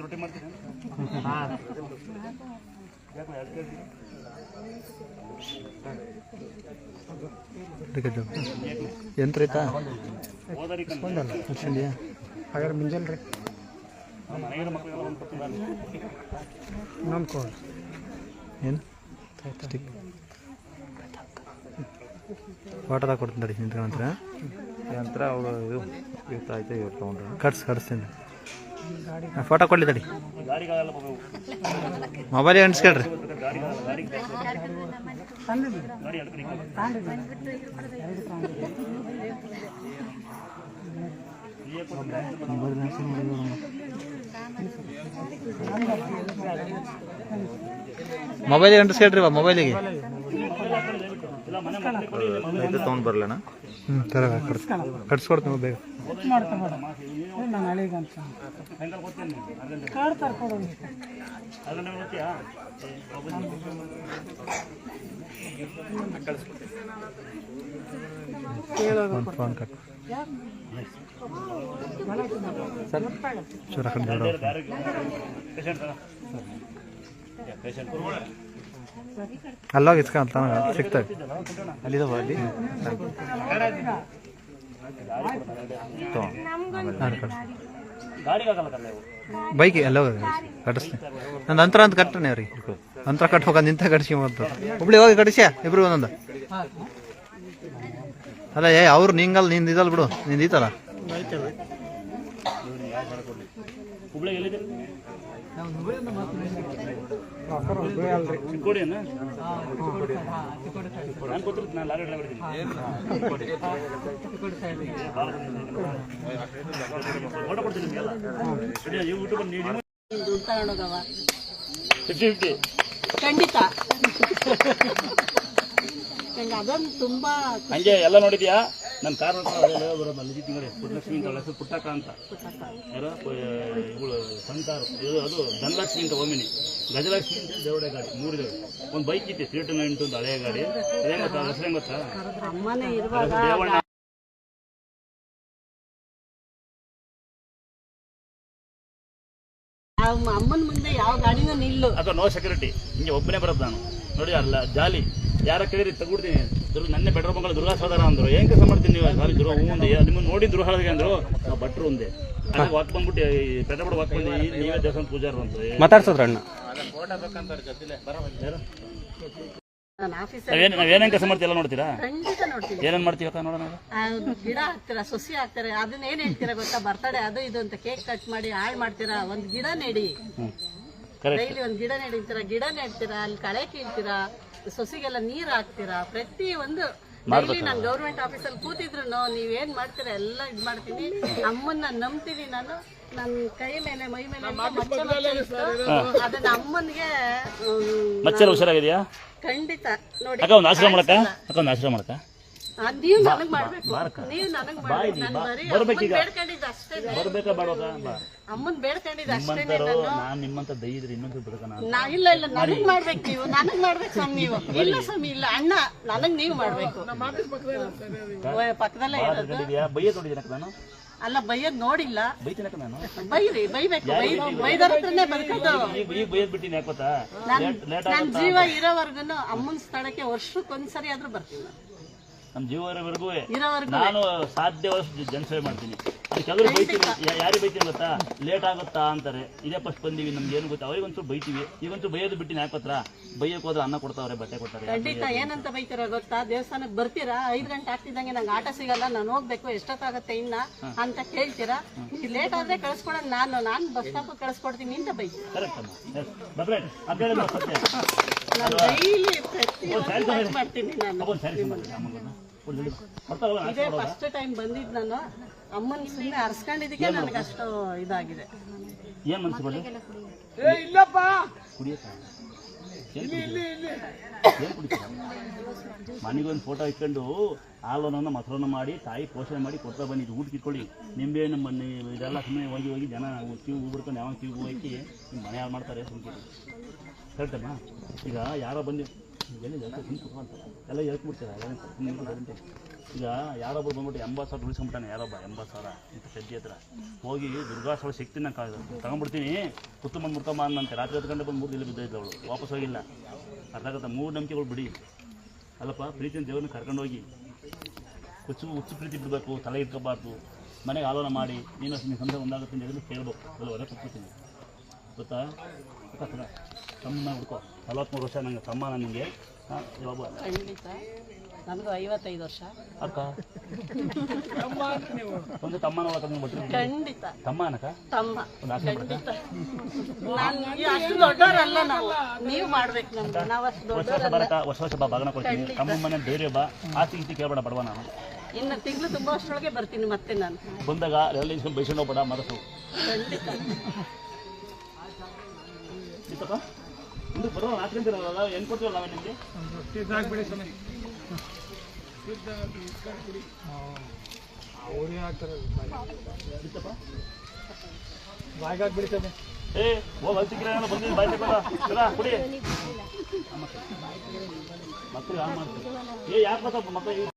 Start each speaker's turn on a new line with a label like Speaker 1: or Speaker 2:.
Speaker 1: ರೊಟ್ಟಿ ಮಾಡ್ತೀನಿ
Speaker 2: ಯಂತ್ರ ಐತಾ
Speaker 3: ಹಾಗಾದ್ರೆ ಮುಂಜಾನೆ ರೀ ಇನ್ನೊಂದು ಕೋಲ್
Speaker 2: ಏನು ಫೋಟೋದಾಗ ಕೊಡ್ತೀನಿ ತಡಿ ನಿಂತ್ಕೊಂಡ್ರ
Speaker 1: ಯಂತ್ರ ಅವರು ಇದು ಇವತ್ತಾಯ್ತು ಇವತ್ತು ತೊಗೊಂಡ್ರೆ
Speaker 2: ಕಟ್ಸ್ತೀನಿ ಫೋಟೋ ಕೊಡ್ಲಿ ತಡಿ ಮೊಬೈಲಿಗೆ ಅಂಟಿಸ್ಕೊಳ್ರಿ ಮೊಬೈಲಿಗೆ ಅಂಟಿಸ್ಕೊಳ್ರಿ ಮೊಬೈಲಿಗೆ
Speaker 1: ತೊಗೊಂಡು ಬರಲಣ್ಣ
Speaker 2: ತರ ಕಟ್ಸ್ಕೊಡ್ತೀನಿ ಬೇಗ ಫೋನ್ ಕಟ್ ಚೂರ ಅಲ್ಲೋಗಿ ಇಸ್ಕೊಂತ ಸಿಗ್ತದೆ ಅಲ್ಲಿದಾವ ಅಲ್ಲಿ ಬೈಕಿಗೆ ಎಲ್ಲ ಕಟ್ಟಿಸ್ತೀನಿ ನಂದು ಅಂತರ ಅಂತ ಕಟ್ಟಣೆ ಅವ್ರಿಗೆ ಅಂತರ ಕಟ್ಬೇಕು ನಿಂತ ಕಟ್ಸ್ಕೊಂಬಂತ ಹುಬ್ಳಿ ಹೋಗಿ ಕಟ್ಟಿಸ್ಯಾ ಇಬ್ರು ಒಂದೊಂದು ಅಲ್ಲ ಅವ್ರು ನಿಂಗಲ್ಲ ನಿಂದು ಇದಲ್ಲ ಬಿಡು ನಿಂದು ಈತಲ್ಲ
Speaker 4: ಖಂಡಿತ ಅದೊಂದು ತುಂಬಾ
Speaker 1: ಹಂಗೆ ಎಲ್ಲ ನೋಡಿದ್ಯಾ ನನ್ನ ಕಾರ್ ಬರೋದು ಅಲ್ಲಿ ತಿಂಗಳು ಪುಟ್ಟಲಕ್ಷ್ಮಿ ಅಂತ ಹೆಸರು ಪುಟ್ಟಕ್ಕ ಅಂತ ಯಾರೋ ಇವಳು ಸಣ್ಣ ಕಾರು ಅದು ಧನಲಕ್ಷ್ಮಿ ಅಂತ ಒಮ್ಮಿನಿ ಗಜಲಕ್ಷ್ಮಿ ಅಂತ ದೇವಡೆ ಗಾಡಿ 3 ಇದಾವೆ ಒಂದು ಬೈಕ್ ಇತ್ತು 329 ಅಂತ ಹಳೆಯ ಗಾಡಿ ಅದೇನು ಗೊತ್ತಾ ಹೆಸರೇನು ಗೊತ್ತಾ
Speaker 4: ಅಮ್ಮನೇ ಇರುವಾಗ
Speaker 1: ದೇವಣ್ಣ
Speaker 4: ಅಮ್ಮನ ಮುಂದೆ ಯಾವ ಗಾಡಿನೂ ನಿಲ್ಲು
Speaker 1: ಅಥವಾ ನೋ ಸೆಕ್ಯೂರಿಟಿ ಹಿಂಗೆ ಒಬ್ಬನೇ ಬರೋದು ನಾನು ನೋಡಿ ಅಲ್ಲ ಜಾಲಿ ಯಾರ ಕೇಳಿರಿ ತಗೊಡ್ತೀನಿ ನನ್ನೇ ಬೆಡ್ರ ಮಕ್ಕಳು ದುರ್ಗಾ ಸೋದರ ಅಂದ್ರು ಏನ್ ಕೆಲಸ ಮಾಡ್ತೀನಿ ನೀವು ಸಾರಿ ದುರ್ಗ ಹೂಂದೆ ನಿಮ್ಮನ್ನು ನೋಡಿ ದುರ್ಗ ಅಂದ್ರು ನಾವು ಭಟ್ರು ಒಂದೇ ಅದೇ ವಾಕ್ ಬಂದ್ಬಿಟ್ಟು ಪೆಟ್ಟ ವಾಕ್ ಬಂದು ನೀವೇ ದೇವಸ್ಥಾನ ಪೂಜಾರು ಅಂತ
Speaker 2: ಮಾತಾಡ್ಸೋದ್ರ ಅಣ್ಣ
Speaker 1: ನಾವೇನೇನ್ ಕೆಲಸ ಮಾಡ್ತೀವಿ ಎಲ್ಲ ನೋಡ್ತೀರಾ
Speaker 4: ಖಂಡಿತ ನೋಡ್ತೀನಿ
Speaker 1: ಏನೇನ್ ಮಾಡ್ತೀವಿ ನೋಡೋಣ
Speaker 4: ಗಿಡ ಹಾಕ್ತೀರಾ ಸೊಸಿ ಹಾಕ್ತಾರೆ ಅದನ್ನ ಏನ್ ಹೇಳ್ತೀರಾ ಗೊತ್ತಾ ಬರ್ತಡೆ ಅದು ಇದು ಅಂತ ಕೇಕ್ ಕಟ್ ಮಾಡಿ ಹಾಳು ಮಾಡ್ತೀರಾ ಒಂದ್ ಗಿಡ ನೆಡಿ ಡೈಲಿ ಒಂದ್ ಗಿಡ ನೆಡಿತೀರಾ ಗಿಡ ನೆಡ್ತೀರಾ ಅಲ್ಲಿ ಕಳೆ ಕೀಳ್ತೀರಾ ಸೊಸಿಗೆಲ್ಲ ನೀರ್ ಹಾಕ್ತೀರಾ ಪ್ರತಿ ಒಂದು ಡೈಲಿ ನಾನು ಗೌರ್ಮೆಂಟ್ ಆಫೀಸಲ್ಲಿ ಕೂತಿದ್ರು ನೀವೇನ್ ಮಾಡ್ತೀರಾ ಎಲ್ಲ ಇದ್ ಮಾಡ್ತೀನಿ ಅಮ್ಮನ್ನ ನಂಬ್ತೀನಿ ನಾನು ನನ್ನ ಕೈ ಮೇಲೆ ಮೈ ಮೇಲೆ ಅದನ್ನ ಅಮ್ಮನ್ಗೆ
Speaker 1: ಮಚ್ಚೆಲ್ಲ ಹುಷಾರಾಗಿದೆಯಾ
Speaker 4: ಖಂಡಿತ ನೋಡಿ
Speaker 1: ಅಕ್ಕ ಒಂದು ಆಶ್ರಮ ಮಾಡಕ್ಕ
Speaker 4: ನೀವು ನನಗ್ ಮಾಡ್ಬೇಕು ನೀವು ನನಗ್ ಮಾಡ್ಬೇಕು ನಾನು ಬರೀ ಬೇಡ್ಕೊಂಡಿದ್ದ ಅಷ್ಟೇ
Speaker 1: ಬರ್ಬೇಕಾ ಬೇಡವಾಗ
Speaker 4: ಅಮ್ಮನ್ ಬೇಡ್ಕೊಂಡಿದ್ದ ಅಷ್ಟೇ
Speaker 1: ನಾನ್ ನಿಮ್ಮಂತ ದೈದ್ರಿ ಇನ್ನೊಂದು ಬಿಡಕ
Speaker 4: ಇಲ್ಲ ಇಲ್ಲ ನನಗ್ ಮಾಡ್ಬೇಕು ನೀವು ನನಗ್ ಮಾಡ್ಬೇಕು ಸ್ವಾಮಿ ನೀವು ಇಲ್ಲ ಸ್ವಾಮಿ ಇಲ್ಲ ಅಣ್ಣ ನನಗ್ ನೀವು ಮಾಡ್ಬೇಕು ಪಕ್ಕದಲ್ಲೇ ಇರೋದು
Speaker 1: ಬೈಯ ನೋಡಿದ್ದೀನಕ್ಕ ನಾನು
Speaker 4: ಅಲ್ಲ ಬೈಯದ್ ನೋಡಿಲ್ಲ
Speaker 1: ಬೈತೀನಕ್ಕ ನಾನು
Speaker 4: ಬೈರಿ ಬೈಬೇಕು ಬೈದರ ಹತ್ರನೇ ಬದುಕೋದು
Speaker 1: ಈಗ ಬೈಯದ್ ಬಿಟ್ಟಿನಿ ಯಾಕೆ ಗೊತ್ತಾ
Speaker 4: ನನ್ ಜೀವ ಇರೋವರ್ಗುನು ಅಮ್ಮನ್ ಸ್ಥಳಕ್ಕೆ ವರ್ಷಕ್ಕೊಂದ್ಸರಿ ಆದ್ರೂ ಬರ್ತೀನಿ
Speaker 1: ನಮ್ಮ ಜೀವನವರೆಗೂ ನಾನು ಸಾಧ್ಯವಷ್ಟು ಜನಸೇವೆ ಮಾಡ್ತೀನಿ ಅದು ಕೆಲವರು ಬೈತೀನಿ ಯಾರಿಗೆ ಬೈತೀನಿ ಗೊತ್ತಾ ಲೇಟ್ ಆಗುತ್ತಾ ಅಂತಾರೆ ಇದೇ ಫಸ್ಟ್ ಬಂದೀವಿ ನಮ್ಗೆ ಏನು ಗೊತ್ತಾ ಅವ್ರಿಗೆ ಒಂಚೂರು ಬೈತೀವಿ ಈಗೊಂಚೂರು ಬೈಯೋದು ಬಿಟ್ಟಿನ ಯಾಕೋತ್ರ ಬೈಯಕ್ಕೆ ಹೋದ್ರೆ ಅನ್ನ ಕೊಡ್ತಾವ್ರೆ ಬಟ್ಟೆ ಕೊಡ್ತಾರೆ
Speaker 4: ಖಂಡಿತ ಏನಂತ ಬೈತೀರಾ ಗೊತ್ತಾ ದೇವಸ್ಥಾನಕ್ಕೆ ಬರ್ತೀರಾ 5 ಗಂಟೆ ಆಗ್ತಿದ್ದಂಗೆ ನಂಗೆ ಆಟ ಸಿಗಲ್ಲ ನಾನು ಹೋಗ್ಬೇಕು ಎಷ್ಟೊತ್ತಾಗತ್ತೆ ಇನ್ನ ಅಂತ ಕೇಳ್ತೀರಾ ನೀವು ಲೇಟ್ ಆದ್ರೆ ಕಳಿಸ್ಕೊಡೋದು ನಾನು ಬಸ್ ಸ್ಟಾಪ್ ಕಳಿಸ್ಕೊಡ್ತೀನಿ ಅಂತ ಬೈತೀವಿ ನಾನು ಡೈಲಿ ಪ್ರತಿ ಮಾಡ್ತೀನಿ ನಾನು ಇದೇ ಫಸ್ಟ್ ಟೈಮ್ ಬಂದಿದ್ದು ನಾನು ಅಮ್ಮನ ಸುಮ್ಮನೆ ಅರ್ಸ್ಕೊಂಡಿದ್ದಕ್ಕೆ ನನಗೆ ಅಷ್ಟು ಇದಾಗಿದೆ
Speaker 1: ಏನ್ ಮನ್ಸು ಮನೆಗೊಂದು ಫೋಟೋ ಇಟ್ಕೊಂಡು ಹಾಲನ್ನ ಮೊಸರನ್ನ ಮಾಡಿ ತಾಯಿ ಪೋಷಣೆ ಮಾಡಿ ಕೊಡ್ತಾ ಬಂದಿದ್ದು ಊಟಕ್ಕೆ ಇಟ್ಕೊಳ್ಳಿ ನಿಂಬೆ ನಮ್ಮ ಇದೆಲ್ಲ ಸುಮ್ಮನೆ ಹೋಗಿ ಜನ ಕಿವು ಬಿಡ್ಕೊಂಡು ಯಾವ ಕಿವು ಹೋಗಿ ನಿಮ್ಮ ಮನೆ ಹಾಳು ಮಾಡ್ತಾರೆ ಸುಮ್ಕಿರಿ ಕರೆಕ್ಟಮ್ಮ ಈಗ ಯಾರೋ ಬಂದು ಎಲ್ಲ ಹೇಳ್ಬಿಡ್ತೀರ ಈಗ ಯಾರೊಬ್ಬರು ಬಂದ್ಬಿಟ್ಟು 80,000 ಉಳಿಸ್ಕೊಂಬಿಟ್ಟಾನೆ, ಯಾರೊಬ್ಬ 80,000 ಇಂಥ ಪೆದ್ದಿ ಹತ್ರ ಹೋಗಿ ದುರ್ಗಾಸೋಳ ಶಕ್ತಿನ ತಗೊಂಡ್ಬಿಡ್ತೀನಿ ಕುತ್ತುಂಬ ಮುರ್ಕಮ್ಮ ಅನ್ನಂತೆ. ರಾತ್ರಿ 10 ಗಂಟೆ ಬಂದು 3 ದಿನ ಬಿದ್ದೈತೆ ಅವಳು, ವಾಪಸ್ ಹೋಗಿಲ್ಲ. ಅರ್ಥ ಆಗತ್ತ? ಮೂಢನಂಬಿಕೆಗಳು ಬಿಡಿ ಅಲ್ಲಪ್ಪ. ಪ್ರೀತಿನ ದೇವ್ರನ್ನ ಕರ್ಕೊಂಡೋಗಿ ಹುಚ್ಚು ಪ್ರೀತಿ ಬಿಡಬೇಕು, ತಲೆ ಇಟ್ಕೋಬಾರ್ದು. ಮನೆಗೆ ಆಲೋಚನೆ ಮಾಡಿ ನೀನು ಸಂತ ಒಂದಾಗುತ್ತೆ ಅಂತ ಕೇಳ್ಬೇಕು. ಅಲ್ಲಿ ಹೊರ ಕೂತ್ಕೊತೀನಿ ಗೊತ್ತಾ? ಗೊತ್ತಾಗ್ತದ? ತಮ್ಮ ಹುಡ್ಕೋ 43 ವರ್ಷ ನಂಗೆ ತಮ್ಮ ನನಗೆ ಯಾವಾಗ
Speaker 4: ಖಂಡಿತ ನಮಗೂ 55 ವರ್ಷ
Speaker 1: ಅಕ್ಕ ಒಂದು ತಮ್ಮನ ಒಳಗೆ
Speaker 4: ಖಂಡಿತ
Speaker 1: ತಮ್ಮ ಅನಕ
Speaker 4: ತಮ್ಮ
Speaker 1: ಒಂದು ಆಸೆ
Speaker 4: ಖಂಡಿತ. ಅಷ್ಟು ದೊಡ್ಡವರಲ್ಲ ನಾವು, ನೀವು ಮಾಡ್ಬೇಕು ನಮ್ಗೆ. ನಾವು ಅಷ್ಟು ದೊಡ್ಡವರಲ್ಲ.
Speaker 1: ಬರಕ ವರ್ಷ ಬಾ ಬಾಗನ ಕೊಡ್ತೀನಿ. ತಮ್ಮ ಮನೆ ಧೈರ್ಯ ಬಾ, ಆಸ್ತಿ ಗೀತಿ ಕೇಳಬೇಡ ಬಡವ. ನಾನು
Speaker 4: ಇನ್ನು ತಿಂಗಳು ತುಂಬ ಅಷ್ಟರೊಳಗೆ ಬರ್ತೀನಿ ಮತ್ತೆ ನಾನು
Speaker 1: ಬಂದಾಗ ಎಲ್ಲ ಇಸ್ಕೊಂಡು ಬೈಸ್ಕೊಂಡು ಹೋಗ್ಬೇಡ ಮನಸ್ಸು.
Speaker 4: ಖಂಡಿತ.
Speaker 1: ಇತ್ತಪ್ಪ ಮುಂದೆ ಬರೋ ಹಾಕ್ತಿರಲ್ಲ ಏನು ಕೊಡ್ತೀವಲ್ಲ ನಾವೇ ನಿಮಗೆ
Speaker 3: ಅವ್ರಿಗೆ ಹಾಕ್ತಾರೆ
Speaker 1: ಇತ್ತಪ್ಪ
Speaker 3: ಬಾಯ್ಗಾಕ್ ಬಿಡ್ತದೆ.
Speaker 1: ಏ ಹೋಗಿ ಹಲ್ಸಿಕ್ಕಿರ ಬಂದಿದ್ದು ಬಾಯ್ ತಗೊಂಡ ಕುಡಿ ಮಕ್ಕಳು ಯಾರು ಮಾಡ್ತೀವಿ. ಏ ಯಾಕೆ ಗೊತ್ತಪ್ಪ ಮಕ್ಕಳು